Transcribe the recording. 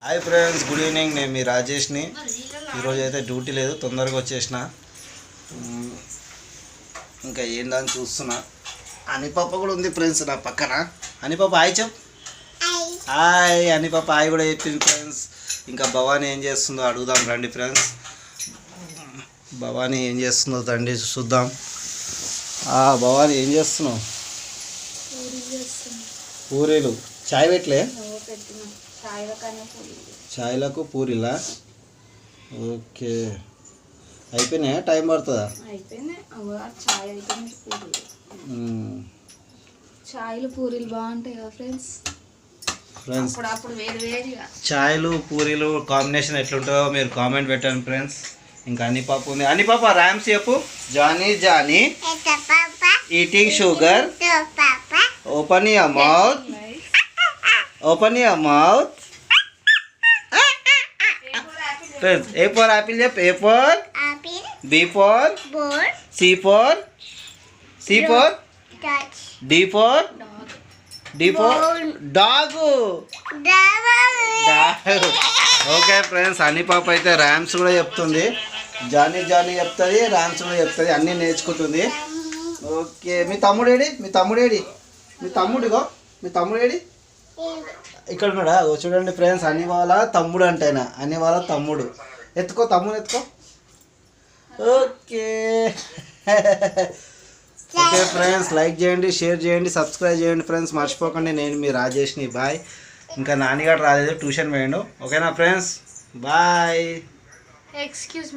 Hi friends, good evening. నేను మీ రాజేష్ని. ఈరోజు అయితే డ్యూటీ లేదు, తొందరగా వచ్చేసిన. ఇంకా ఏందని చూస్తున్నా. అనిపాప కూడా ఉంది ఫ్రెండ్స్ నా పక్కన. అనిపాప హాయ్ చెప్. హాయ్ అనిపాప హాయ్ కూడా చెప్పింది ఫ్రెండ్స్. ఇంకా భవానీ ఏం చేస్తుందో అడుగుదాం రండి ఫ్రెండ్స్. భవానీ ఏం చేస్తుందో రండి చూద్దాం. భవానీ ఏం చేస్తున్నావు? పూరీలు. చాయ్ పెట్టలే? చాయ్లకు పూరీలా? ఓకే, అయిపోయినాయా? టైం పడుతుందా? చాయ్లు పూరీలు బాగుంటాయి కదా ఫ్రెండ్స్. చాయ్లు పూరీలు కాంబినేషన్ ఎట్లుంటుందో మీరు కామెంట్ పెట్టండి ఫ్రెండ్స్. ఇంకా అనిపాప ఉంది. అనిపాప ర్యామ్స్ చెప్పు. Johnny Johnny eating sugar. Open your mouth. Open your mouth. Friends, A for apple చెప్పు. A for B for C for D for dog. Okay friends, అనిపాప అయితే ర్యామ్స్ కూడా చెప్తుంది. జానీ జానీ చెప్తుంది, ర్యామ్స్ కూడా చెప్తుంది. అన్నీ నేర్చుకుంటుంది. ఓకే, మీ తమ్ముడేడి? మీ తమ్ముడేడి? మీ తమ్ముడిగో. మీ తమ్ముడేడి? ఇక్కడ ఉన్నాడా? చూడండి ఫ్రెండ్స్, అని వాళ్ళ తమ్ముడు అంటేనా. అని వాళ్ళ తమ్ముడు. ఎత్తుకో, తమ్ముడు ఎత్తుకో. ఓకే ఓకే ఫ్రెండ్స్, లైక్ చేయండి, షేర్ చేయండి, సబ్స్క్రైబ్ చేయండి ఫ్రెండ్స్. మర్చిపోకండి. నేను మీ రాజేష్ని. బాయ్. ఇంకా నాన్నగారు రాలేదు, ట్యూషన్ పోయిండు. ఓకేనా ఫ్రెండ్స్? బాయ్. ఎక్స్క్యూజ్